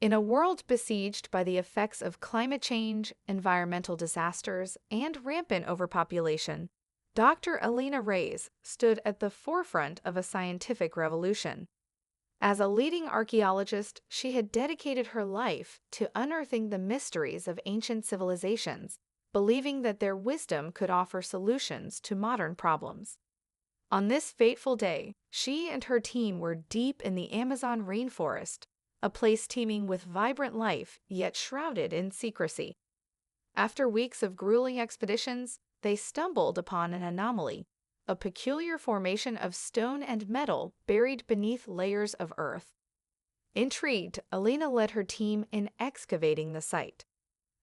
In a world besieged by the effects of climate change, environmental disasters, and rampant overpopulation, Dr. Alina Reyes stood at the forefront of a scientific revolution. As a leading archaeologist, she had dedicated her life to unearthing the mysteries of ancient civilizations, believing that their wisdom could offer solutions to modern problems. On this fateful day, she and her team were deep in the Amazon rainforest, a place teeming with vibrant life yet shrouded in secrecy. After weeks of grueling expeditions, they stumbled upon an anomaly, a peculiar formation of stone and metal buried beneath layers of earth. Intrigued, Alina led her team in excavating the site.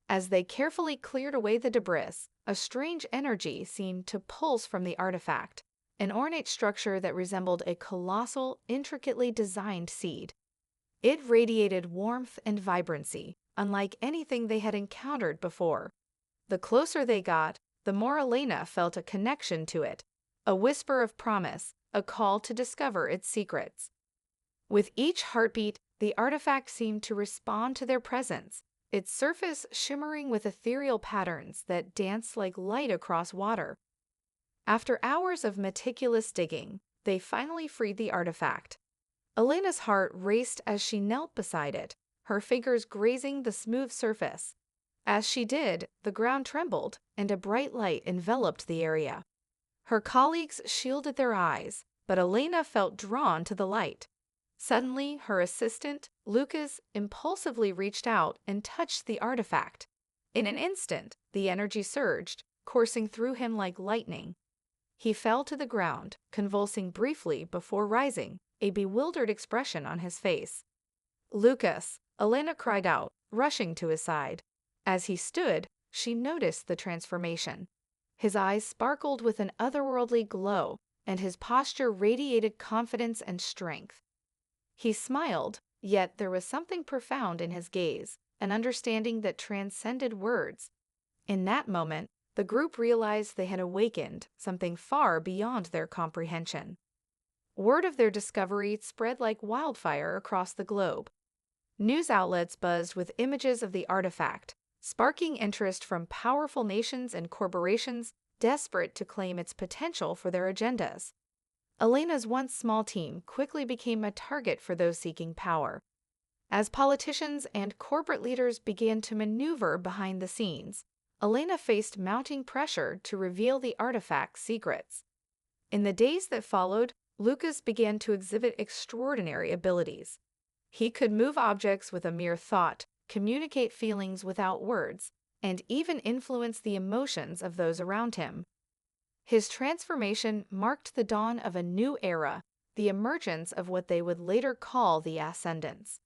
As they carefully cleared away the debris, a strange energy seemed to pulse from the artifact, an ornate structure that resembled a colossal, intricately designed seed. It radiated warmth and vibrancy, unlike anything they had encountered before. The closer they got, the more Alina felt a connection to it, a whisper of promise, a call to discover its secrets. With each heartbeat, the artifact seemed to respond to their presence, its surface shimmering with ethereal patterns that danced like light across water. After hours of meticulous digging, they finally freed the artifact. Alina's heart raced as she knelt beside it, her fingers grazing the smooth surface. As she did, the ground trembled, and a bright light enveloped the area. Her colleagues shielded their eyes, but Alina felt drawn to the light. Suddenly, her assistant, Lucas, impulsively reached out and touched the artifact. In an instant, the energy surged, coursing through him like lightning. He fell to the ground, convulsing briefly before rising, a bewildered expression on his face. "Lucas!" Alina cried out, rushing to his side. As he stood, she noticed the transformation. His eyes sparkled with an otherworldly glow, and his posture radiated confidence and strength. He smiled, yet there was something profound in his gaze, an understanding that transcended words. In that moment, the group realized they had awakened something far beyond their comprehension. Word of their discovery spread like wildfire across the globe. News outlets buzzed with images of the artifact, sparking interest from powerful nations and corporations desperate to claim its potential for their agendas. Alina's once small team quickly became a target for those seeking power. As politicians and corporate leaders began to maneuver behind the scenes, Alina faced mounting pressure to reveal the artifact's secrets. In the days that followed, Lucas began to exhibit extraordinary abilities. He could move objects with a mere thought, communicate feelings without words, and even influence the emotions of those around him. His transformation marked the dawn of a new era, the emergence of what they would later call the Ascendants.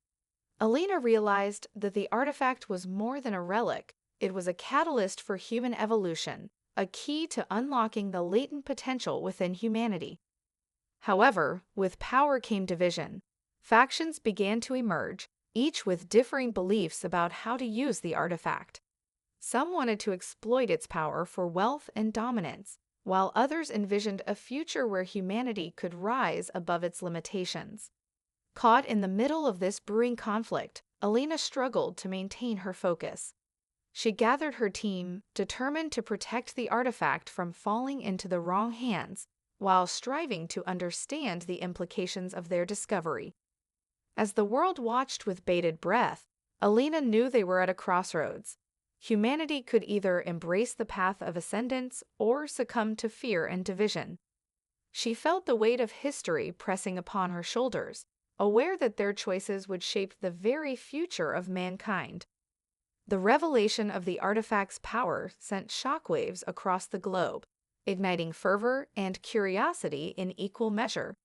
Alina realized that the artifact was more than a relic, it was a catalyst for human evolution, a key to unlocking the latent potential within humanity. However, with power came division. Factions began to emerge, each with differing beliefs about how to use the artifact. Some wanted to exploit its power for wealth and dominance, while others envisioned a future where humanity could rise above its limitations. Caught in the middle of this brewing conflict, Alina struggled to maintain her focus. She gathered her team, determined to protect the artifact from falling into the wrong hands, while striving to understand the implications of their discovery. As the world watched with bated breath, Alina knew they were at a crossroads. Humanity could either embrace the path of ascendance or succumb to fear and division. She felt the weight of history pressing upon her shoulders, aware that their choices would shape the very future of mankind. The revelation of the artifact's power sent shockwaves across the globe, igniting fervor and curiosity in equal measure.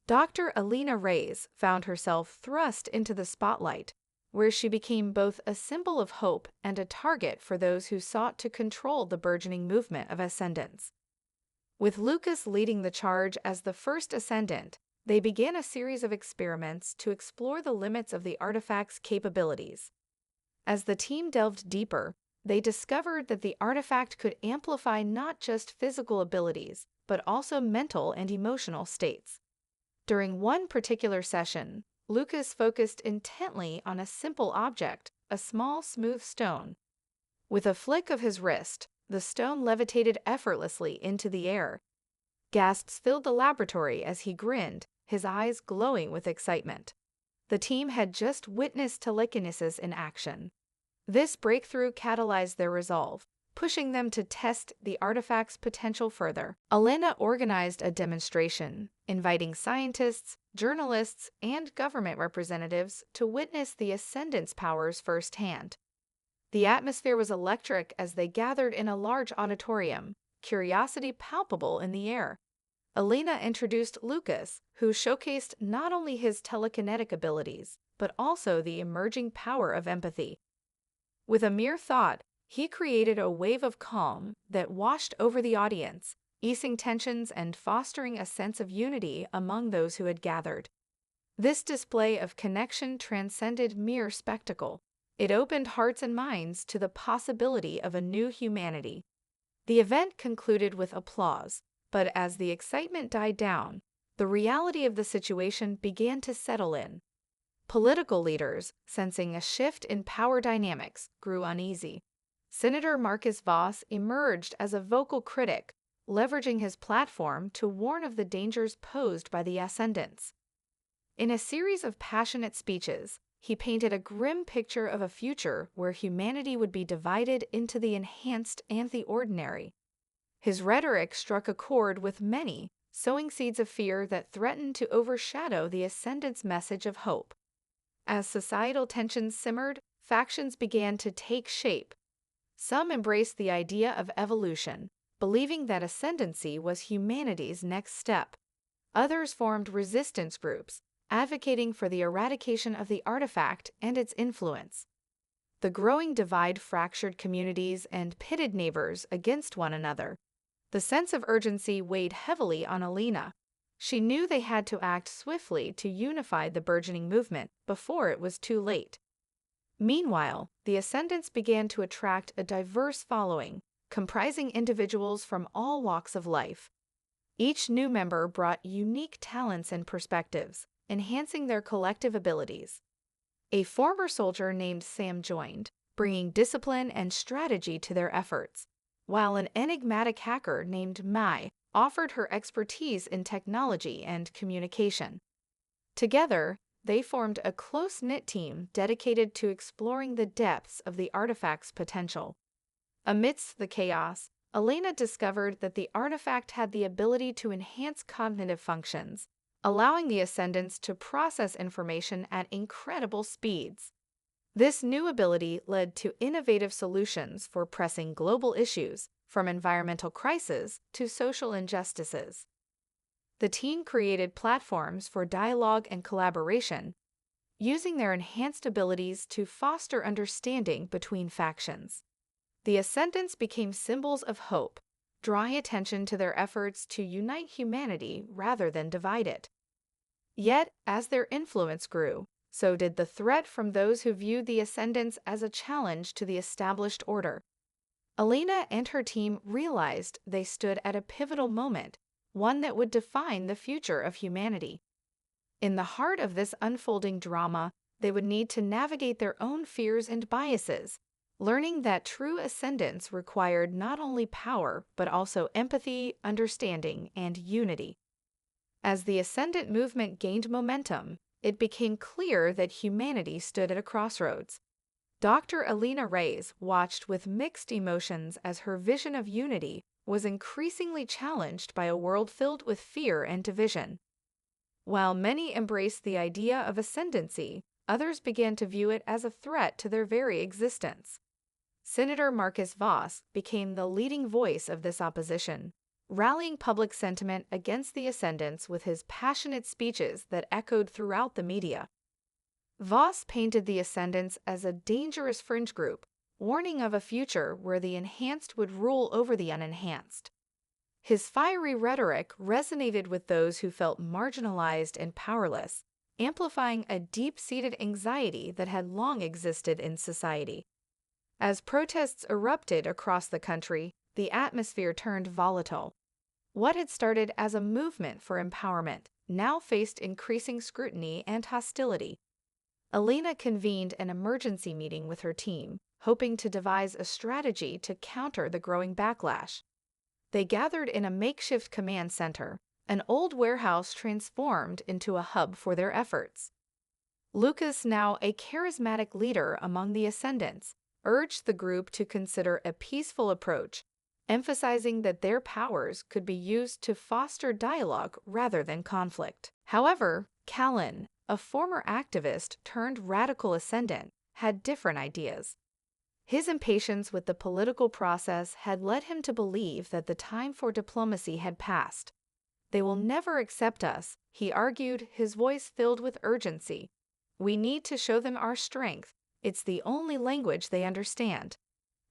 Dr. Alina Reyes found herself thrust into the spotlight, where she became both a symbol of hope and a target for those who sought to control the burgeoning movement of ascendants. With Lucas leading the charge as the first ascendant, they began a series of experiments to explore the limits of the artifact's capabilities. As the team delved deeper, they discovered that the artifact could amplify not just physical abilities, but also mental and emotional states. During one particular session, Lucas focused intently on a simple object, a small, smooth stone. With a flick of his wrist, the stone levitated effortlessly into the air. Gasps filled the laboratory as he grinned, his eyes glowing with excitement. The team had just witnessed telekinesis in action. This breakthrough catalyzed their resolve, pushing them to test the artifact's potential further. Elena organized a demonstration, inviting scientists, journalists, and government representatives to witness the Ascendant's powers firsthand. The atmosphere was electric as they gathered in a large auditorium, curiosity palpable in the air. Elena introduced Lucas, who showcased not only his telekinetic abilities, but also the emerging power of empathy. With a mere thought, he created a wave of calm that washed over the audience, easing tensions and fostering a sense of unity among those who had gathered. This display of connection transcended mere spectacle. It opened hearts and minds to the possibility of a new humanity. The event concluded with applause, but as the excitement died down, the reality of the situation began to settle in. Political leaders, sensing a shift in power dynamics, grew uneasy. Senator Marcus Voss emerged as a vocal critic, leveraging his platform to warn of the dangers posed by the Ascendants. In a series of passionate speeches, he painted a grim picture of a future where humanity would be divided into the enhanced and the ordinary. His rhetoric struck a chord with many, sowing seeds of fear that threatened to overshadow the Ascendant's message of hope. As societal tensions simmered, factions began to take shape. Some embraced the idea of evolution, believing that ascendancy was humanity's next step. Others formed resistance groups, advocating for the eradication of the artifact and its influence. The growing divide fractured communities and pitted neighbors against one another. The sense of urgency weighed heavily on Elena. She knew they had to act swiftly to unify the burgeoning movement before it was too late. Meanwhile, the Ascendants began to attract a diverse following, comprising individuals from all walks of life. Each new member brought unique talents and perspectives, enhancing their collective abilities. A former soldier named Sam joined, bringing discipline and strategy to their efforts, while an enigmatic hacker named Mai offered her expertise in technology and communication. Together, they formed a close-knit team dedicated to exploring the depths of the artifact's potential. Amidst the chaos, Elena discovered that the artifact had the ability to enhance cognitive functions, allowing the Ascendants to process information at incredible speeds. This new ability led to innovative solutions for pressing global issues, from environmental crises to social injustices. The team created platforms for dialogue and collaboration, using their enhanced abilities to foster understanding between factions. The Ascendants became symbols of hope, drawing attention to their efforts to unite humanity rather than divide it. Yet, as their influence grew, so did the threat from those who viewed the Ascendants as a challenge to the established order. Elena and her team realized they stood at a pivotal moment, one that would define the future of humanity. In the heart of this unfolding drama, they would need to navigate their own fears and biases, learning that true ascendance required not only power, but also empathy, understanding, and unity. As the Ascendant movement gained momentum, it became clear that humanity stood at a crossroads. Dr. Elena Reyes watched with mixed emotions as her vision of unity was increasingly challenged by a world filled with fear and division. While many embraced the idea of ascendancy, others began to view it as a threat to their very existence. Senator Marcus Voss became the leading voice of this opposition, rallying public sentiment against the Ascendants with his passionate speeches that echoed throughout the media. Voss painted the Ascendants as a dangerous fringe group, warning of a future where the enhanced would rule over the unenhanced. His fiery rhetoric resonated with those who felt marginalized and powerless, amplifying a deep-seated anxiety that had long existed in society. As protests erupted across the country, the atmosphere turned volatile. What had started as a movement for empowerment now faced increasing scrutiny and hostility. Alina convened an emergency meeting with her team, hoping to devise a strategy to counter the growing backlash. They gathered in a makeshift command center, an old warehouse transformed into a hub for their efforts. Lucas, now a charismatic leader among the Ascendants, urged the group to consider a peaceful approach, emphasizing that their powers could be used to foster dialogue rather than conflict. However, Callan, a former activist turned radical Ascendant, had different ideas. His impatience with the political process had led him to believe that the time for diplomacy had passed. "They will never accept us," he argued, his voice filled with urgency. "We need to show them our strength. It's the only language they understand."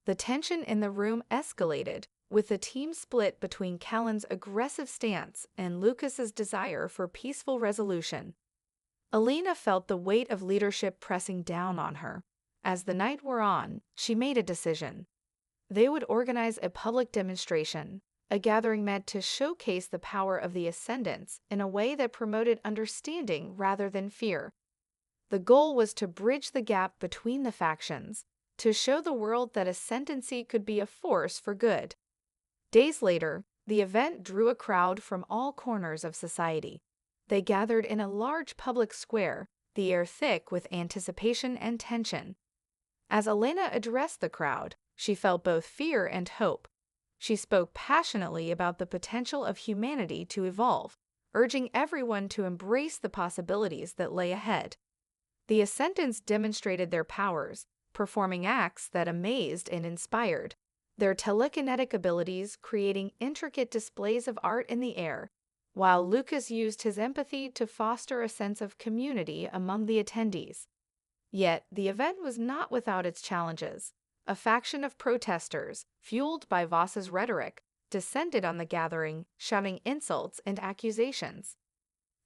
The tension in the room escalated, with the team split between Callan's aggressive stance and Lucas's desire for peaceful resolution. Alina felt the weight of leadership pressing down on her. As the night wore on, she made a decision. They would organize a public demonstration, a gathering meant to showcase the power of the Ascendants in a way that promoted understanding rather than fear. The goal was to bridge the gap between the factions, to show the world that ascendancy could be a force for good. Days later, the event drew a crowd from all corners of society. They gathered in a large public square, the air thick with anticipation and tension. As Elena addressed the crowd, she felt both fear and hope. She spoke passionately about the potential of humanity to evolve, urging everyone to embrace the possibilities that lay ahead. The Ascendants demonstrated their powers, performing acts that amazed and inspired, their telekinetic abilities creating intricate displays of art in the air, while Lucas used his empathy to foster a sense of community among the attendees. Yet, the event was not without its challenges. A faction of protesters, fueled by Voss's rhetoric, descended on the gathering, shouting insults and accusations.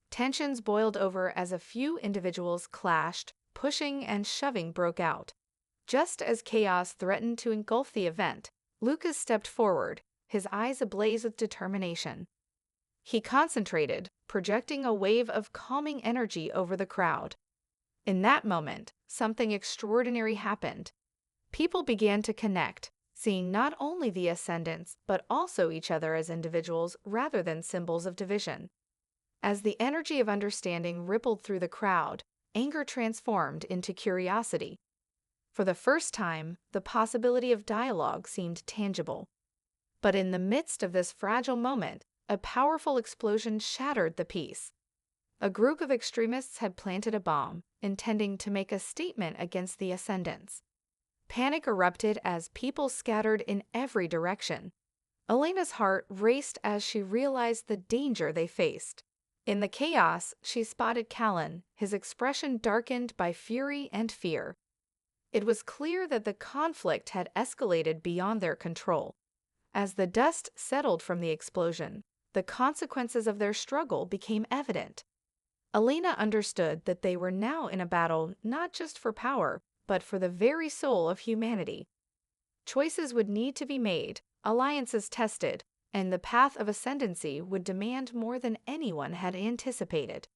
Tensions boiled over as a few individuals clashed, pushing and shoving broke out. Just as chaos threatened to engulf the event, Lucas stepped forward, his eyes ablaze with determination. He concentrated, projecting a wave of calming energy over the crowd. In that moment, something extraordinary happened. People began to connect, seeing not only the Ascendants but also each other as individuals rather than symbols of division. As the energy of understanding rippled through the crowd, anger transformed into curiosity. For the first time, the possibility of dialogue seemed tangible. But in the midst of this fragile moment, a powerful explosion shattered the peace. A group of extremists had planted a bomb, intending to make a statement against the Ascendants. Panic erupted as people scattered in every direction. Elena's heart raced as she realized the danger they faced. In the chaos, she spotted Callan, his expression darkened by fury and fear. It was clear that the conflict had escalated beyond their control. As the dust settled from the explosion, the consequences of their struggle became evident. Elena understood that they were now in a battle not just for power, but for the very soul of humanity. Choices would need to be made, alliances tested, and the path of ascendancy would demand more than anyone had anticipated.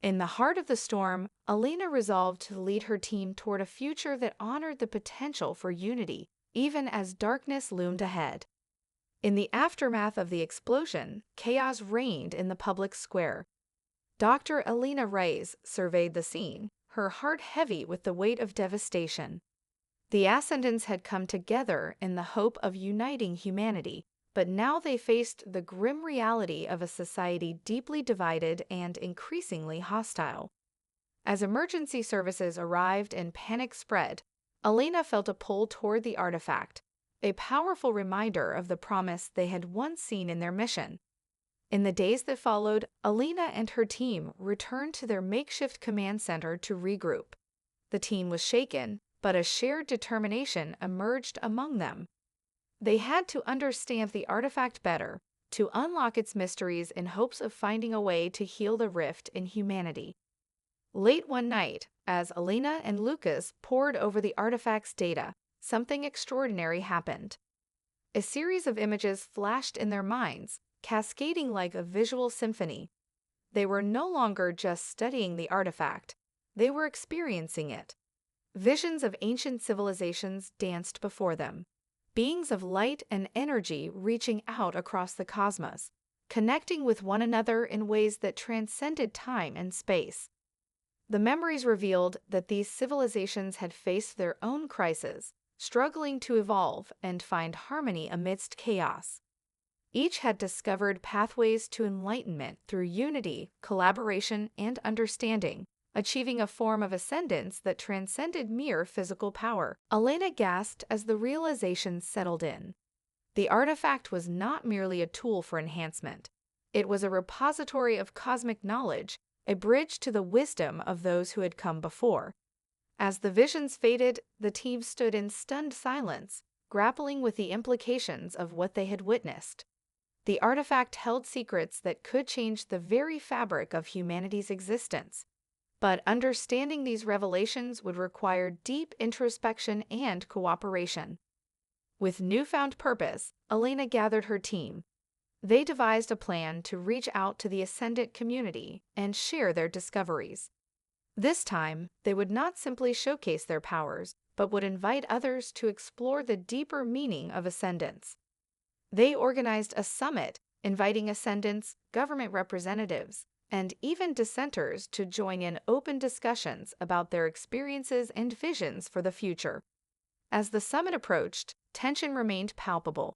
In the heart of the storm, Elena resolved to lead her team toward a future that honored the potential for unity, even as darkness loomed ahead. In the aftermath of the explosion, chaos reigned in the public square. Dr. Elena Reyes surveyed the scene, her heart heavy with the weight of devastation. The Ascendants had come together in the hope of uniting humanity, but now they faced the grim reality of a society deeply divided and increasingly hostile. As emergency services arrived and panic spread, Elena felt a pull toward the artifact, a powerful reminder of the promise they had once seen in their mission. In the days that followed, Elena and her team returned to their makeshift command center to regroup. The team was shaken, but a shared determination emerged among them. They had to understand the artifact better, to unlock its mysteries in hopes of finding a way to heal the rift in humanity. Late one night, as Elena and Lucas pored over the artifact's data, something extraordinary happened. A series of images flashed in their minds, cascading like a visual symphony. They were no longer just studying the artifact, they were experiencing it. Visions of ancient civilizations danced before them, beings of light and energy reaching out across the cosmos, connecting with one another in ways that transcended time and space. The memories revealed that these civilizations had faced their own crises, struggling to evolve and find harmony amidst chaos. Each had discovered pathways to enlightenment through unity, collaboration, and understanding, achieving a form of ascendance that transcended mere physical power. Elena gasped as the realization settled in. The artifact was not merely a tool for enhancement. It was a repository of cosmic knowledge, a bridge to the wisdom of those who had come before. As the visions faded, the team stood in stunned silence, grappling with the implications of what they had witnessed. The artifact held secrets that could change the very fabric of humanity's existence. But understanding these revelations would require deep introspection and cooperation. With newfound purpose, Elena gathered her team. They devised a plan to reach out to the Ascendant community and share their discoveries. This time, they would not simply showcase their powers, but would invite others to explore the deeper meaning of ascendance. They organized a summit, inviting ascendants, government representatives, and even dissenters to join in open discussions about their experiences and visions for the future. As the summit approached, tension remained palpable.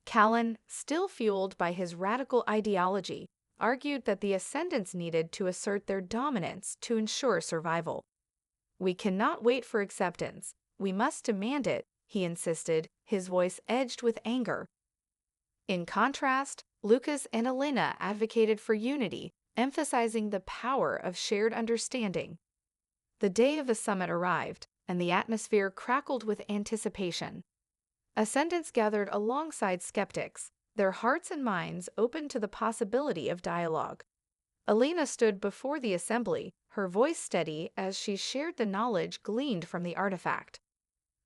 Callan, still fueled by his radical ideology, argued that the ascendants needed to assert their dominance to ensure survival. "We cannot wait for acceptance. We must demand it," he insisted, his voice edged with anger. In contrast, Lucas and Elena advocated for unity, emphasizing the power of shared understanding. The day of the summit arrived, and the atmosphere crackled with anticipation. Ascendants gathered alongside skeptics, their hearts and minds open to the possibility of dialogue. Elena stood before the assembly, her voice steady as she shared the knowledge gleaned from the artifact.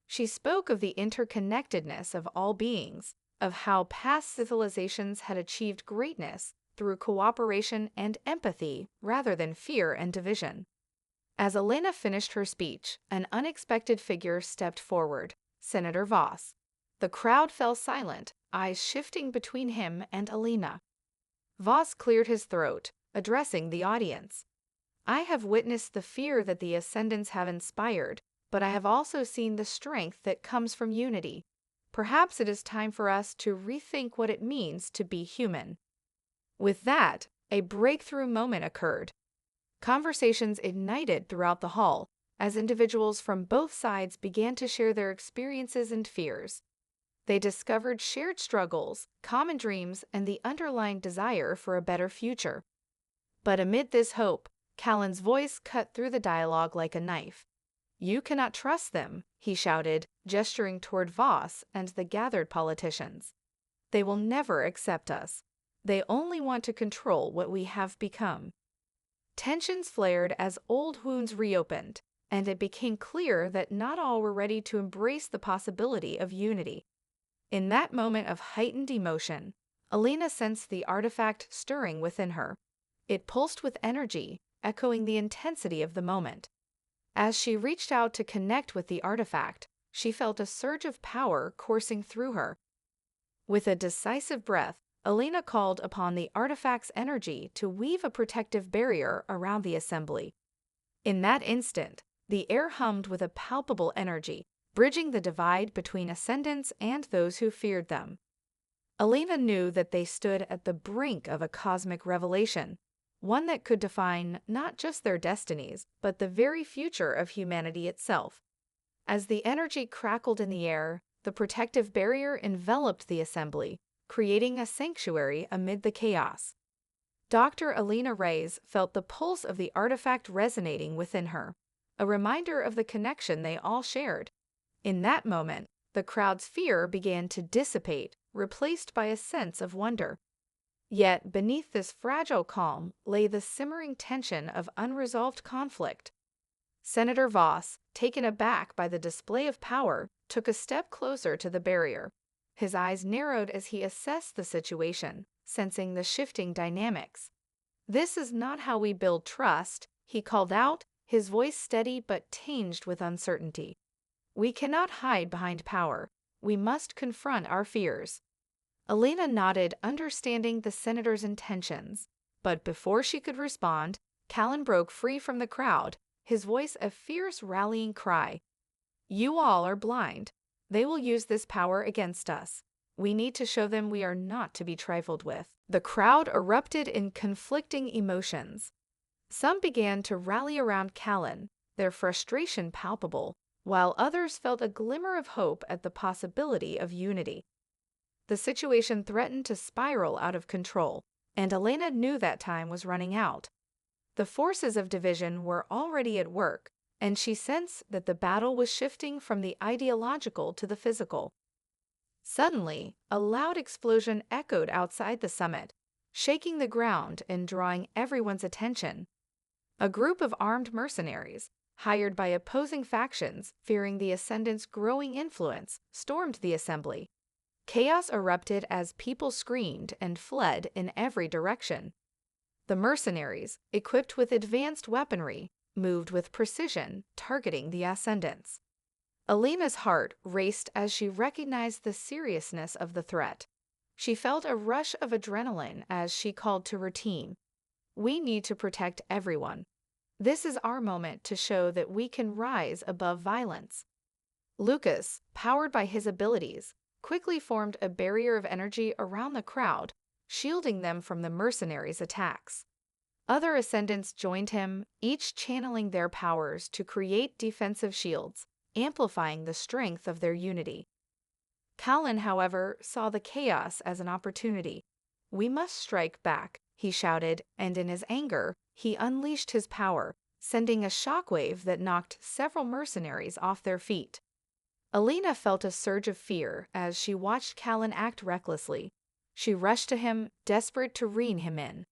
She spoke of the interconnectedness of all beings, of how past civilizations had achieved greatness through cooperation and empathy rather than fear and division. As Elena finished her speech, an unexpected figure stepped forward, Senator Voss. The crowd fell silent, eyes shifting between him and Elena. Voss cleared his throat, addressing the audience. "I have witnessed the fear that the Ascendants have inspired, but I have also seen the strength that comes from unity. Perhaps it is time for us to rethink what it means to be human." With that, a breakthrough moment occurred. Conversations ignited throughout the hall as individuals from both sides began to share their experiences and fears. They discovered shared struggles, common dreams, and the underlying desire for a better future. But amid this hope, Callan's voice cut through the dialogue like a knife. "You cannot trust them," he shouted, gesturing toward Voss and the gathered politicians. "They will never accept us. They only want to control what we have become." Tensions flared as old wounds reopened, and it became clear that not all were ready to embrace the possibility of unity. In that moment of heightened emotion, Elena sensed the artifact stirring within her. It pulsed with energy, echoing the intensity of the moment. As she reached out to connect with the artifact, she felt a surge of power coursing through her. With a decisive breath, Elena called upon the artifact's energy to weave a protective barrier around the assembly. In that instant, the air hummed with a palpable energy, bridging the divide between ascendants and those who feared them. Elena knew that they stood at the brink of a cosmic revelation, one that could define not just their destinies, but the very future of humanity itself. As the energy crackled in the air, the protective barrier enveloped the assembly, creating a sanctuary amid the chaos. Dr. Elena Reyes felt the pulse of the artifact resonating within her, a reminder of the connection they all shared. In that moment, the crowd's fear began to dissipate, replaced by a sense of wonder. Yet beneath this fragile calm lay the simmering tension of unresolved conflict. Senator Voss, taken aback by the display of power, took a step closer to the barrier. His eyes narrowed as he assessed the situation, sensing the shifting dynamics. "This is not how we build trust," he called out, his voice steady but tinged with uncertainty. "We cannot hide behind power. We must confront our fears." Elena nodded, understanding the senator's intentions. But before she could respond, Callan broke free from the crowd, his voice a fierce rallying cry. "You all are blind. They will use this power against us. We need to show them we are not to be trifled with." The crowd erupted in conflicting emotions. Some began to rally around Callan, their frustration palpable, while others felt a glimmer of hope at the possibility of unity. The situation threatened to spiral out of control, and Elena knew that time was running out. The forces of division were already at work, and she sensed that the battle was shifting from the ideological to the physical. Suddenly, a loud explosion echoed outside the summit, shaking the ground and drawing everyone's attention. A group of armed mercenaries, hired by opposing factions fearing the Ascendant's growing influence, stormed the assembly. Chaos erupted as people screamed and fled in every direction. The mercenaries, equipped with advanced weaponry, moved with precision, targeting the Ascendants. Elena's heart raced as she recognized the seriousness of the threat. She felt a rush of adrenaline as she called to her team. "We need to protect everyone. This is our moment to show that we can rise above violence." Lucas, powered by his abilities, quickly formed a barrier of energy around the crowd, shielding them from the mercenaries' attacks. Other Ascendants joined him, each channeling their powers to create defensive shields, amplifying the strength of their unity. Callan, however, saw the chaos as an opportunity. "We must strike back," he shouted, and in his anger, he unleashed his power, sending a shockwave that knocked several mercenaries off their feet. Elena felt a surge of fear as she watched Callan act recklessly. She rushed to him, desperate to rein him in.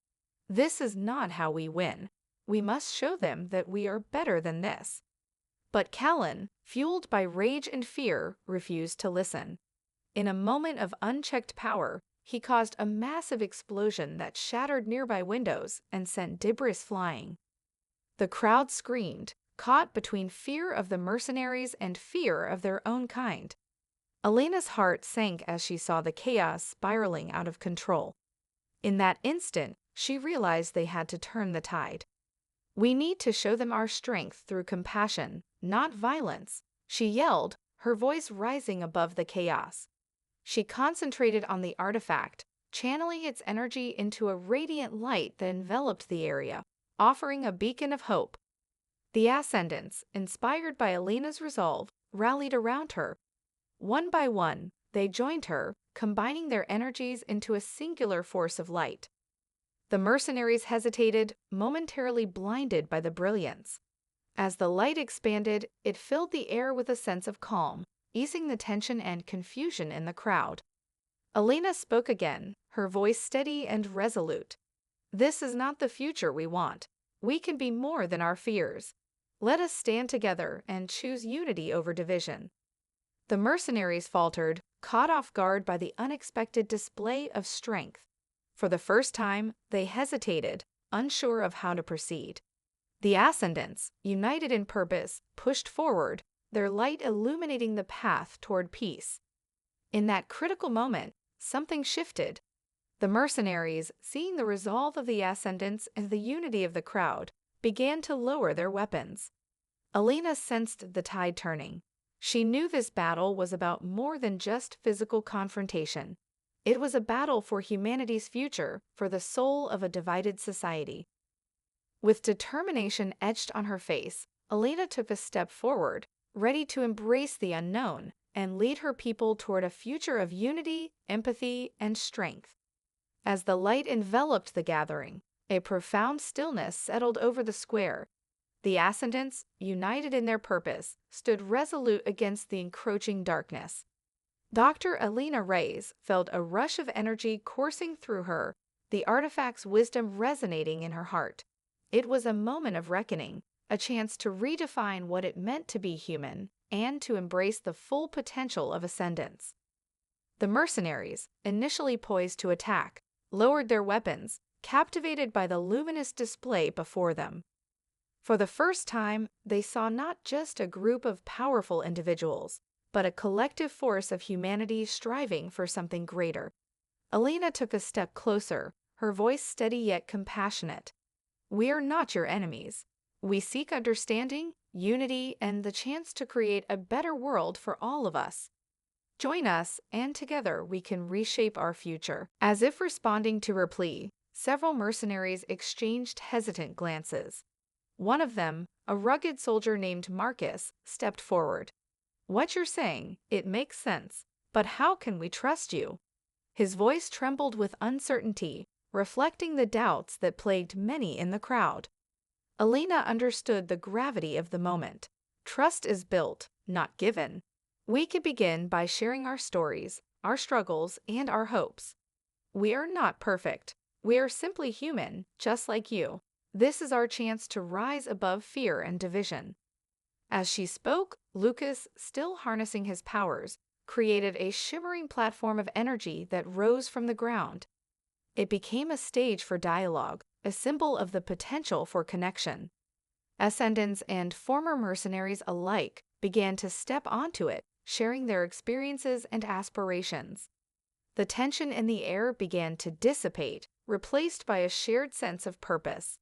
"This is not how we win. We must show them that we are better than this." But Callan, fueled by rage and fear, refused to listen. In a moment of unchecked power, he caused a massive explosion that shattered nearby windows and sent debris flying. The crowd screamed, caught between fear of the mercenaries and fear of their own kind. Elena's heart sank as she saw the chaos spiraling out of control. In that instant, she realized they had to turn the tide. "We need to show them our strength through compassion, not violence," she yelled, her voice rising above the chaos. She concentrated on the artifact, channeling its energy into a radiant light that enveloped the area, offering a beacon of hope. The Ascendants, inspired by Elena's resolve, rallied around her. One by one, they joined her, combining their energies into a singular force of light. The mercenaries hesitated, momentarily blinded by the brilliance. As the light expanded, it filled the air with a sense of calm, easing the tension and confusion in the crowd. Elena spoke again, her voice steady and resolute. "This is not the future we want. We can be more than our fears. Let us stand together and choose unity over division." The mercenaries faltered, caught off guard by the unexpected display of strength. For the first time, they hesitated, unsure of how to proceed. The Ascendants, united in purpose, pushed forward, their light illuminating the path toward peace. In that critical moment, something shifted. The mercenaries, seeing the resolve of the Ascendants and the unity of the crowd, began to lower their weapons. Elena sensed the tide turning. She knew this battle was about more than just physical confrontation. It was a battle for humanity's future, for the soul of a divided society. With determination etched on her face, Elena took a step forward, ready to embrace the unknown and lead her people toward a future of unity, empathy, and strength. As the light enveloped the gathering, a profound stillness settled over the square. The Ascendants, united in their purpose, stood resolute against the encroaching darkness. Dr. Elena Reyes felt a rush of energy coursing through her, the artifact's wisdom resonating in her heart. It was a moment of reckoning, a chance to redefine what it meant to be human and to embrace the full potential of Ascendants. The mercenaries, initially poised to attack, lowered their weapons, captivated by the luminous display before them. For the first time, they saw not just a group of powerful individuals, but a collective force of humanity striving for something greater. Alina took a step closer, her voice steady yet compassionate. "We are not your enemies. We seek understanding, unity, and the chance to create a better world for all of us. Join us, and together we can reshape our future." As if responding to her plea, several mercenaries exchanged hesitant glances. One of them, a rugged soldier named Marcus, stepped forward. "What you're saying, it makes sense, but how can we trust you?" His voice trembled with uncertainty, reflecting the doubts that plagued many in the crowd. Alina understood the gravity of the moment. Trust is built, not given. We can begin by sharing our stories, our struggles, and our hopes. We are not perfect. We are simply human, just like you. This is our chance to rise above fear and division. As she spoke, Lucas, still harnessing his powers, created a shimmering platform of energy that rose from the ground. It became a stage for dialogue, a symbol of the potential for connection. Ascendants and former mercenaries alike began to step onto it, sharing their experiences and aspirations. The tension in the air began to dissipate, replaced by a shared sense of purpose.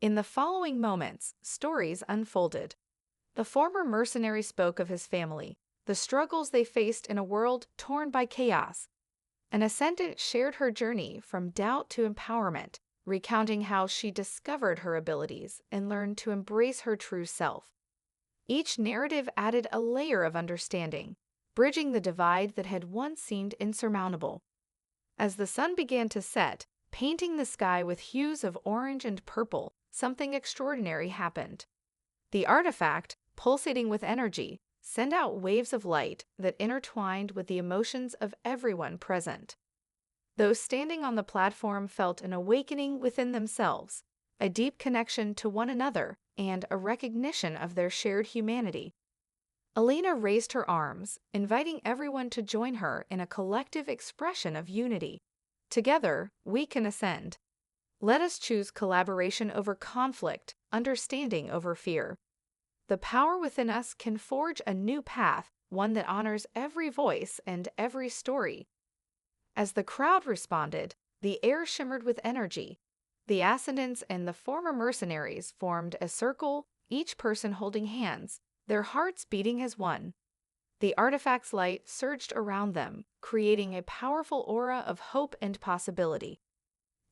In the following moments, stories unfolded. The former mercenary spoke of his family, the struggles they faced in a world torn by chaos. An Ascendant shared her journey from doubt to empowerment, recounting how she discovered her abilities and learned to embrace her true self. Each narrative added a layer of understanding, bridging the divide that had once seemed insurmountable. As the sun began to set, painting the sky with hues of orange and purple, something extraordinary happened. The artifact, pulsating with energy, sent out waves of light that intertwined with the emotions of everyone present. Those standing on the platform felt an awakening within themselves, a deep connection to one another, and a recognition of their shared humanity. Alina raised her arms, inviting everyone to join her in a collective expression of unity. Together, we can ascend. Let us choose collaboration over conflict, understanding over fear. The power within us can forge a new path, one that honors every voice and every story. As the crowd responded, the air shimmered with energy. The Ascendants and the former mercenaries formed a circle, each person holding hands, their hearts beating as one. The artifact's light surged around them, creating a powerful aura of hope and possibility.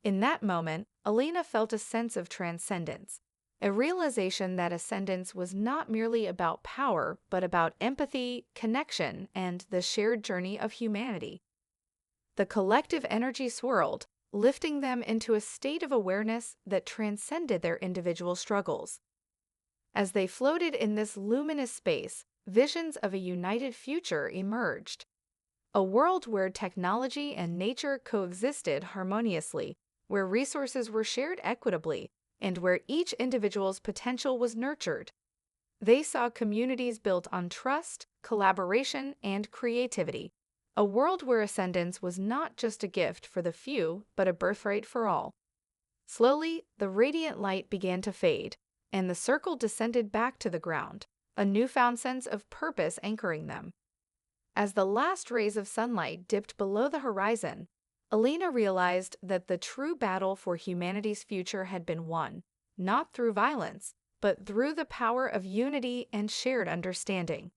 In that moment, Alina felt a sense of transcendence, a realization that ascendance was not merely about power, but about empathy, connection, and the shared journey of humanity. The collective energy swirled, lifting them into a state of awareness that transcended their individual struggles. As they floated in this luminous space, visions of a united future emerged. A world where technology and nature coexisted harmoniously, where resources were shared equitably, and where each individual's potential was nurtured. They saw communities built on trust, collaboration, and creativity. A world where ascendance was not just a gift for the few, but a birthright for all. Slowly, the radiant light began to fade, and the circle descended back to the ground, a newfound sense of purpose anchoring them. As the last rays of sunlight dipped below the horizon, Alina realized that the true battle for humanity's future had been won, not through violence, but through the power of unity and shared understanding.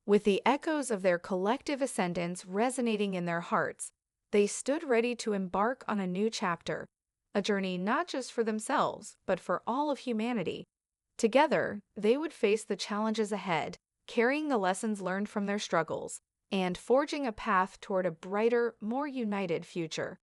With the echoes of their collective ascendance resonating in their hearts, they stood ready to embark on a new chapter, a journey not just for themselves, but for all of humanity. Together, they would face the challenges ahead, carrying the lessons learned from their struggles, and forging a path toward a brighter, more united future.